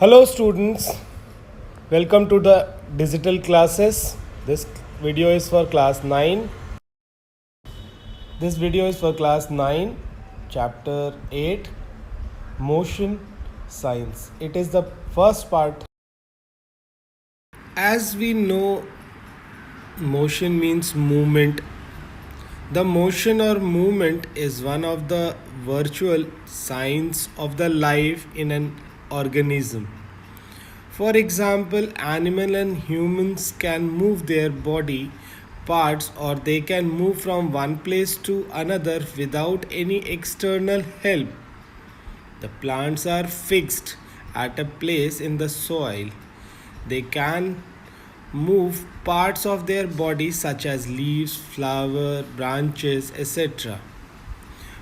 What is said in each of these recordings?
Hello students, welcome to the digital classes. This video is for class 9. This video is for class 9, chapter 8, motion science. It is the first part. As we know, motion means movement. The motion or movement is one of the virtual signs of the life in an organism. For example, animal and humans can move their body parts or they can move from one place to another without any external help. The plants are fixed at a place in the soil. They can move parts of their body such as leaves, flower, branches, etc.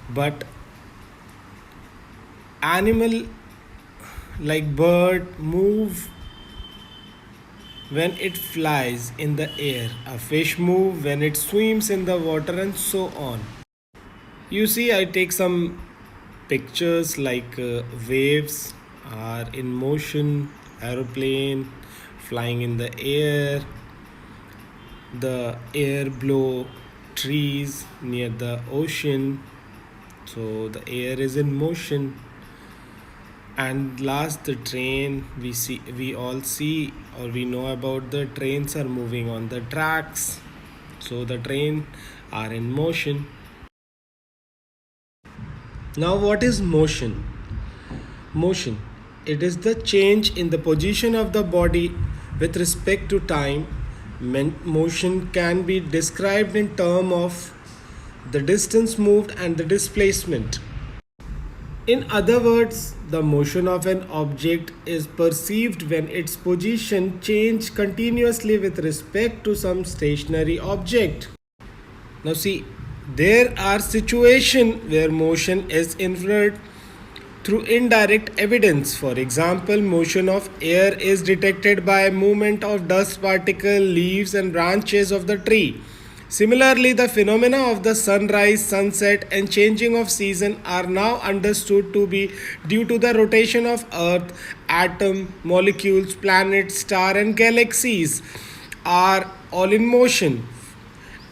But animal like bird move when it flies in the air, a fish move when it swims in the water, and so on. You see, I take some pictures like waves are in motion, aeroplane flying in the air blow trees near the ocean, so the air is in motion. And last, the train, we all see or we know about the trains are moving on the tracks, so the train are in motion. Now what is motion? Motion, it is the change in the position of the body with respect to time. Motion can be described in terms of the distance moved and the displacement. In other words, the motion of an object is perceived when its position changes continuously with respect to some stationary object. Now see, there are situations where motion is inferred through indirect evidence. For example, motion of air is detected by movement of dust particle, leaves and branches of the tree. Similarly, the phenomena of the sunrise, sunset and changing of season are now understood to be due to the rotation of earth, atom, molecules, planets, star and galaxies are all in motion.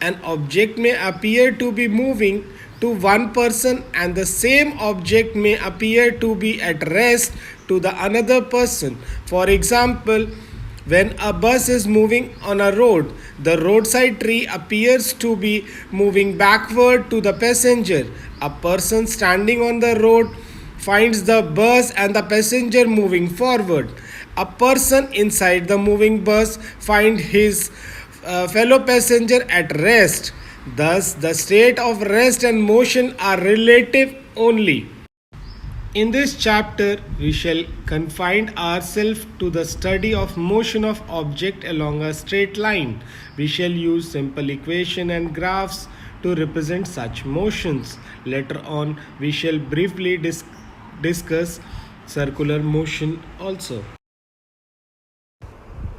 An object may appear to be moving to one person and the same object may appear to be at rest to the another person. For example, when a bus is moving on a road, the roadside tree appears to be moving backward to the passenger. A person standing on the road finds the bus and the passenger moving forward. A person inside the moving bus finds his fellow passenger at rest. Thus, the state of rest and motion are relative only. In this chapter, we shall confine ourselves to the study of motion of object along a straight line. We shall use simple equation and graphs to represent such motions. Later on, we shall briefly discuss circular motion also.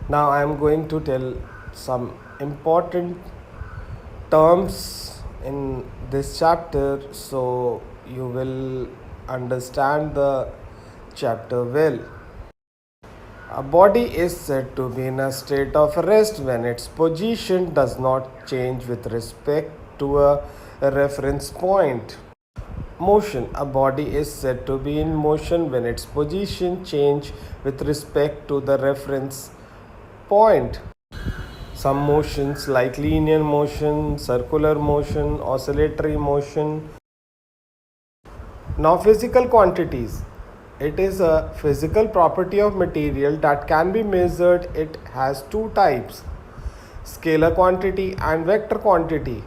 Now I am going to tell some important terms in this chapter so you will understand the chapter well. A body is said to be in a state of rest when its position does not change with respect to a reference point. Motion, a body is said to be in motion when its position change with respect to the reference point. Some motions like linear motion, circular motion, oscillatory motion. Now physical quantities. It is a physical property of material that can be measured. It has two types, scalar quantity and vector quantity.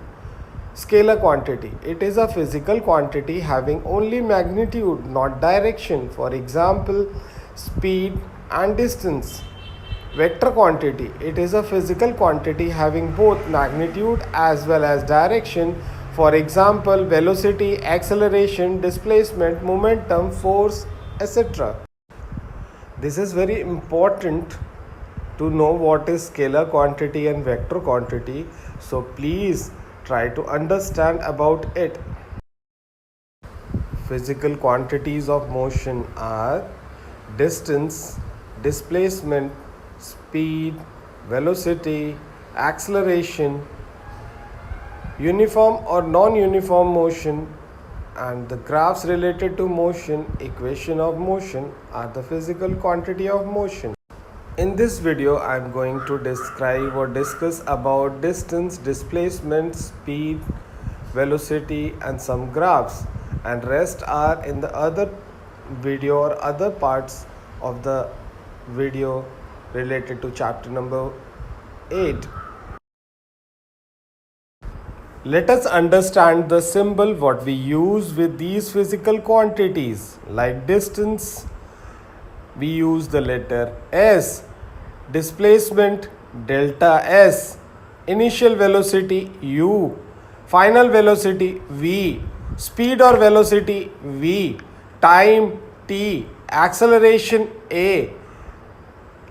Scalar quantity, it is a physical quantity having only magnitude, not direction. For example, speed and distance. Vector quantity, it is a physical quantity having both magnitude as well as direction. For example, velocity, acceleration, displacement, momentum, force, etc. This is very important to know what is scalar quantity and vector quantity. So please try to understand about it. Physical quantities of motion are distance, displacement, speed, velocity, acceleration, uniform or non-uniform motion, and the graphs related to motion, equation of motion are the physical quantity of motion. In this video, I am going to describe or discuss about distance, displacement, speed, velocity and some graphs, and rest are in the other video or other parts of the video related to chapter number 8. Let us understand the symbol what we use with these physical quantities. Like distance, we use the letter S. Displacement, delta S. Initial velocity, U. Final velocity, V. Speed or velocity, V. Time, T. Acceleration, A.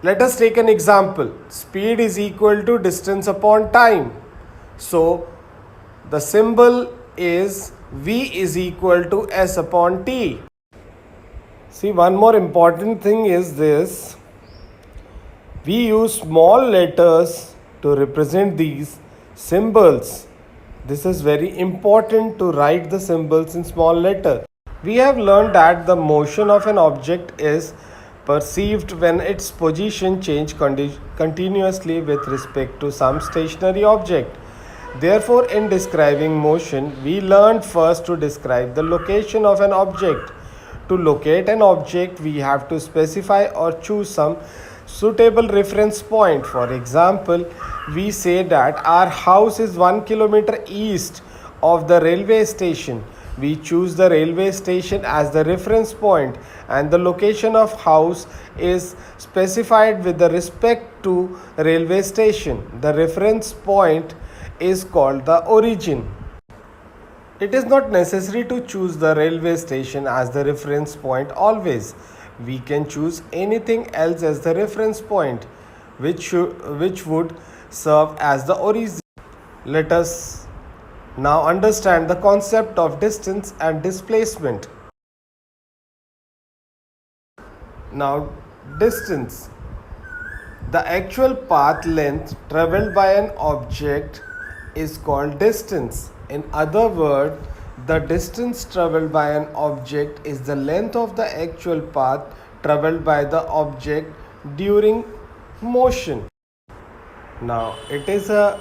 Let us take an example. Speed is equal to distance upon time. So, the symbol is V is equal to S upon T. See, one more important thing is this. We use small letters to represent these symbols. This is very important to write the symbols in small letter. We have learned that the motion of an object is perceived when its position changes continuously with respect to some stationary object. Therefore, in describing motion, we learned first to describe the location of an object. To locate an object, we have to specify or choose some suitable reference point. For example, we say that our house is 1 kilometer east of the railway station. We choose the railway station as the reference point, and the location of house is specified with the respect to railway station. The reference point is called the origin. It is not necessary to choose the railway station as the reference point always. We can choose anything else as the reference point, which would serve as the origin. Let us now understand the concept of distance and displacement. Now, distance. The actual path length traveled by an object is called distance. In other words, the distance traveled by an object is the length of the actual path traveled by the object during motion. Now, it is a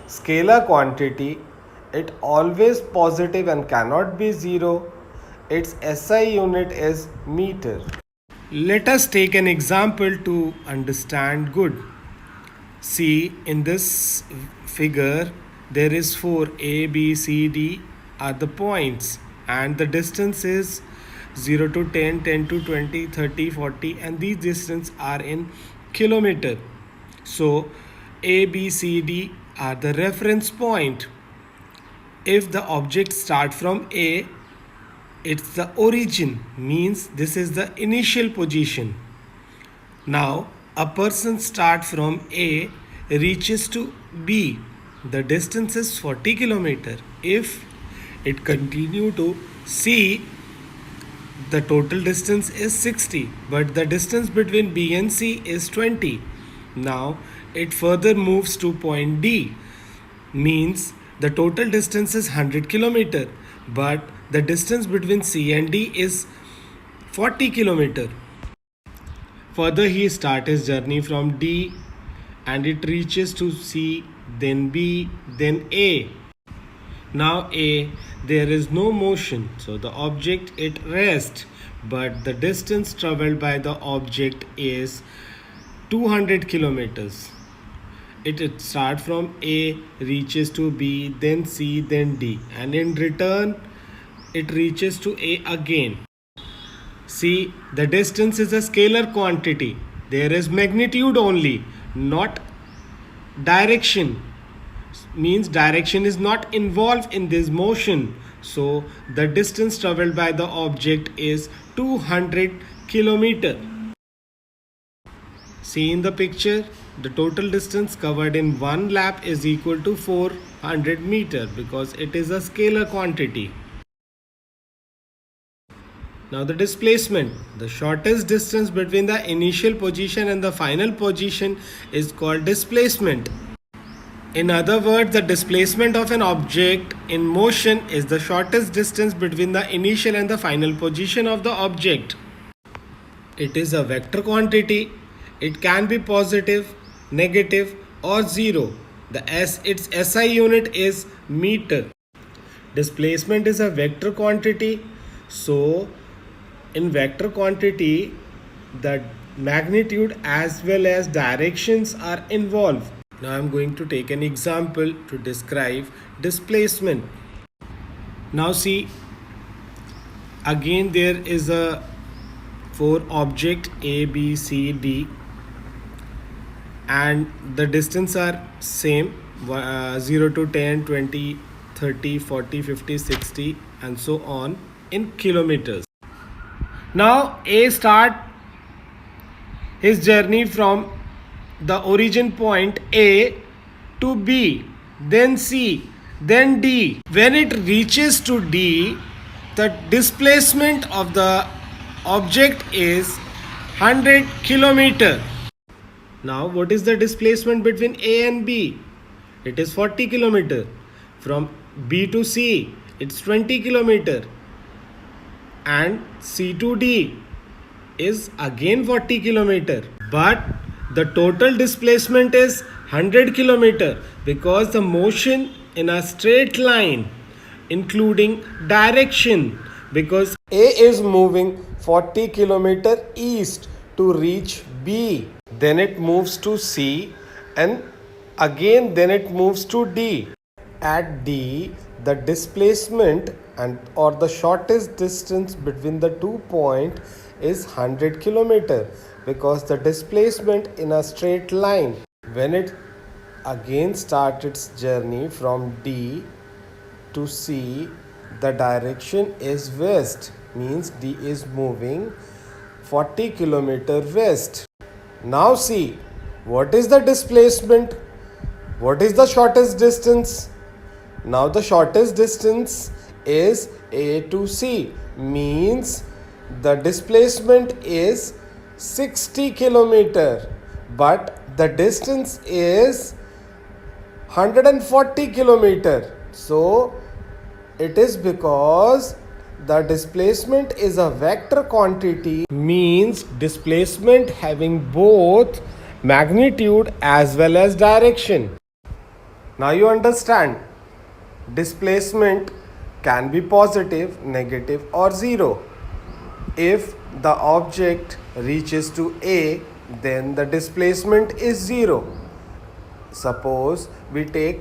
scalar quantity. It always positive and cannot be zero. Its SI unit is meter. Let us take an example to understand good. See, in this figure, there is 4 A, B, C, D are the points, and the distance is 0 to 10, 10 to 20, 30, 40, and these distances are in kilometer. So, A, B, C, D are the reference point. If the object start from A, it's the origin, means this is the initial position. Now, a person start from A, reaches to B. The distance is 40 kilometer. If it continue to C, the total distance is 60, but the distance between B and C is 20. Now it further moves to point D, means the total distance is 100 kilometer, but the distance between C and D is 40 kilometer. Further, he start his journey from D and it reaches to C, then B, then A. Now A, there is no motion, so the object it rests, but the distance traveled by the object is 200 kilometers. It starts from A, reaches to B, then C, then D, and in return it reaches to A again. See, the distance is a scalar quantity. There is magnitude only, not direction. Means direction is not involved in this motion. So the distance traveled by the object is 200 kilometer. See in the picture, the total distance covered in one lap is equal to 400 meter because it is a scalar quantity. Now the displacement, the shortest distance between the initial position and the final position is called displacement. In other words, the displacement of an object in motion is the shortest distance between the initial and the final position of the object. It is a vector quantity. It can be positive, negative, or zero. Its SI unit is meter. Displacement is a vector quantity. So, in vector quantity, the magnitude as well as directions are involved. Now, I am going to take an example to describe displacement. Now, see, again, there is a for object A, B, C, D, and the distance are same 0 to 10, 20, 30, 40, 50, 60, and so on in kilometers. Now A start his journey from the origin point A to B, then C, then D. When it reaches to D, the displacement of the object is 100 kilometer. Now what is the displacement between A and B? It is 40 kilometer. From B to C, it's 20 kilometer. And C to D is again 40 kilometer. But the total displacement is 100 kilometer because the motion in a straight line including direction, because A is moving 40 kilometer east to reach B, then it moves to C, and again then it moves to D. At D, the displacement and or the shortest distance between the 2 points is 100 kilometer because the displacement in a straight line. When it again starts its journey from D to C, the direction is west, means D is moving 40 kilometer west. Now see, what is the displacement? What is the shortest distance? Now the shortest distance is A to C, means the displacement is 60 kilometer, but the distance is 140 kilometer. So it is because the displacement is a vector quantity, means displacement having both magnitude as well as direction. Now you understand, displacement can be positive, negative, or zero. If the object reaches to A, then the displacement is zero. Suppose we take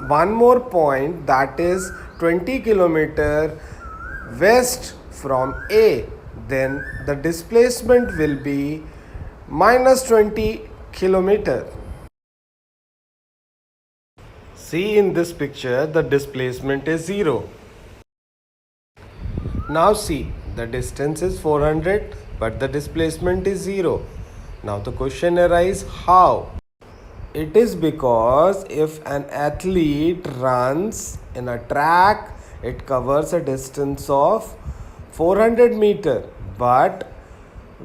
one more point, that is 20 kilometer west from A, then the displacement will be minus 20 kilometer. See, in this picture the displacement is 0. Now see, the distance is 400 but the displacement is 0. Now the question arises, how? It is because if an athlete runs in a track, it covers a distance of 400 meter, but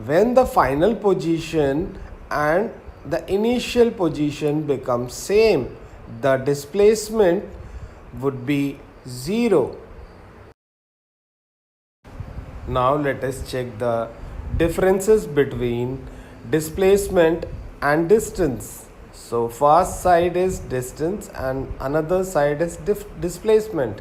when the final position and the initial position become same, the displacement would be 0. Now let us check the differences between displacement and distance. So first side is distance and another side is displacement.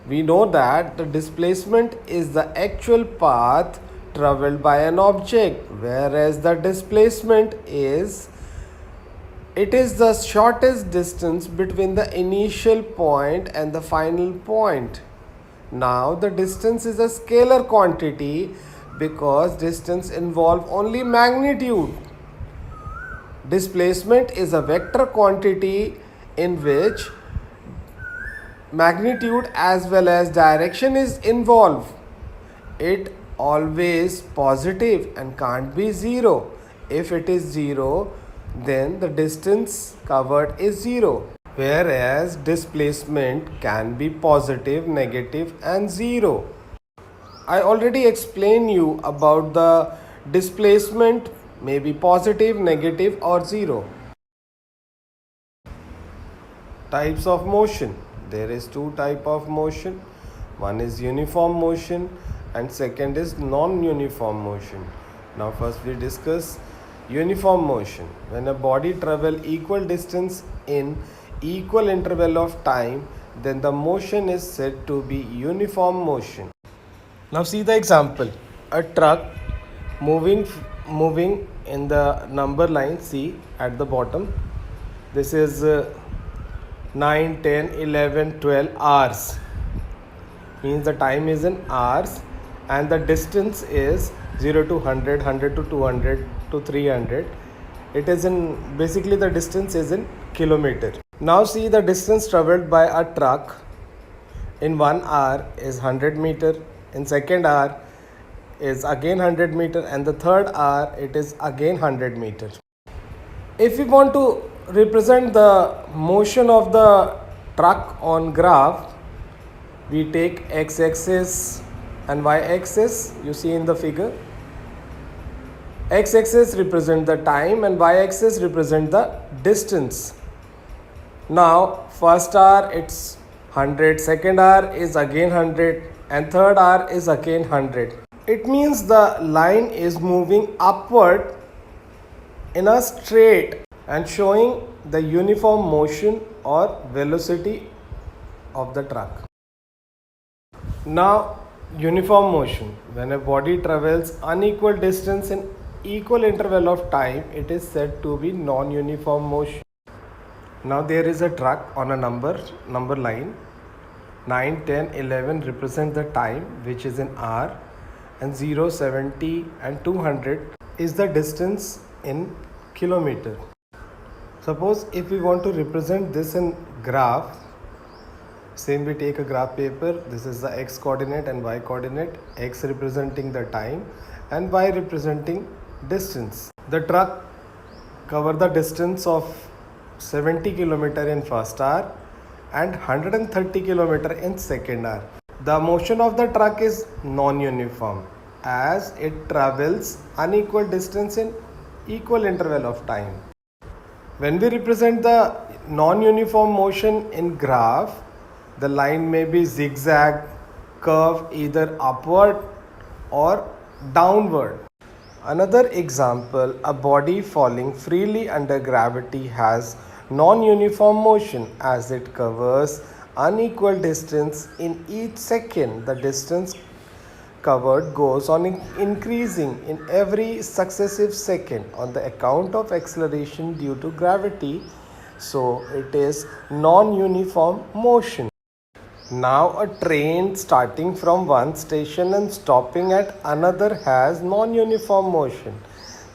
We know that the displacement is the actual path traveled by an object, whereas the displacement is the shortest distance between the initial point and the final point. Now the distance is a scalar quantity because distance involves only magnitude. Displacement is a vector quantity in which magnitude as well as direction is involved. It always positive and can't be 0. If it is 0, then the distance covered is 0. Whereas displacement can be positive, negative and 0. I already explained you about the displacement, maybe positive, negative or zero. Types of motion. There is two type of motion. One is uniform motion and second is non-uniform motion. Now first we discuss uniform motion. When a body travel equal distance in equal interval of time, then the motion is said to be uniform motion. Now see the example. A truck moving in the number line C at the bottom. This is 9, 10, 11, 12 hours. Means the time is in hours and the distance is 0 to 100, 100 to 200 to 300. It is in, basically the distance is in kilometer. Now see the distance traveled by a truck in 1 hour is 100 meter. In second hour is again 100 meter and the third hour it is again 100 meter. If we want to represent the motion of the truck on graph, we take x-axis and y-axis. You see in the figure, x-axis represent the time and y-axis represent the distance. Now first hour it's 100, second hour is again 100 and third hour is again 100. It means the line is moving upward in a straight and showing the uniform motion or velocity of the truck. Now uniform motion. When a body travels unequal distance in equal interval of time, it is said to be non-uniform motion. Now there is a truck on a number line. 9, 10, 11 represent the time which is in hour and 0, 70 and 200 is the distance in kilometer. Suppose if we want to represent this in graph, same we take a graph paper. This is the x coordinate and y coordinate, x representing the time and y representing distance. The truck cover the distance of 70 km in first hour and 130 km in second hour. The motion of the truck is non-uniform as it travels unequal distance in equal interval of time. When we represent the non-uniform motion in graph, the line may be zigzag, curve either upward or downward. Another example, a body falling freely under gravity has non-uniform motion as it covers unequal distance in each second. The distance covered goes on increasing in every successive second on the account of acceleration due to gravity, so it is non-uniform motion. Now a train starting from one station and stopping at another has non-uniform motion.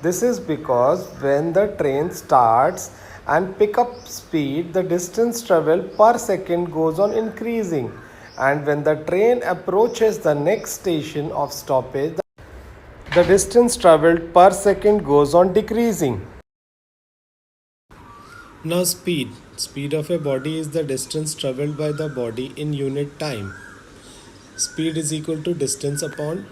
This is because when the train starts and pick up speed, the distance traveled per second goes on increasing, and when the train approaches the next station of stoppage, the distance traveled per second goes on decreasing. Now speed of a body is the distance traveled by the body in unit time. Speed is equal to distance upon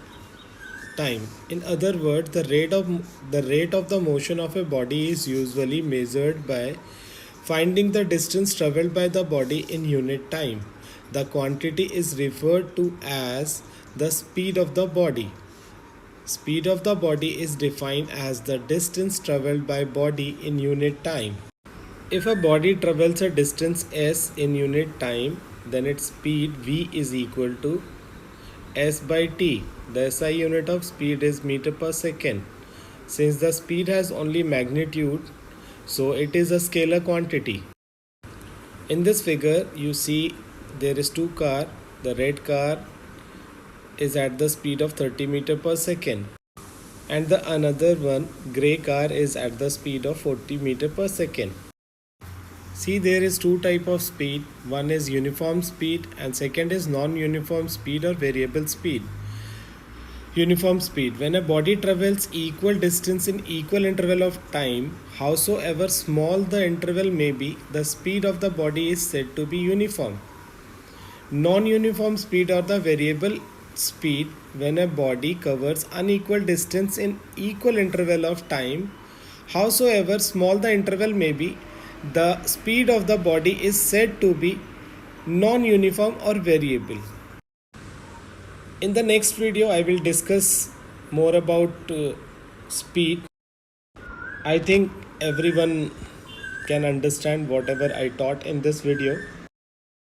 time. In other words, the rate of the motion of a body is usually measured by finding the distance traveled by the body in unit time. The quantity is referred to as the speed of the body. Speed of the body is defined as the distance traveled by body in unit time. If a body travels a distance s in unit time, then its speed v is equal to s by t. The SI unit of speed is meter per second. Since the speed has only magnitude, so it is a scalar quantity. In this figure, you see there is two cars. The red car is at the speed of 30 meter per second and the another one, grey car, is at the speed of 40 meter per second. See, there is two type of speed. One is uniform speed and second is non-uniform speed or variable speed. Uniform speed. When a body travels equal distance in equal interval of time, howsoever small the interval may be, the speed of the body is said to be uniform. Non-uniform speed or the variable speed when a body covers unequal distance in equal interval of time. Howsoever small the interval may be, the speed of the body is said to be non-uniform or variable. In the next video, I will discuss more about speed. I think everyone can understand whatever I taught in this video.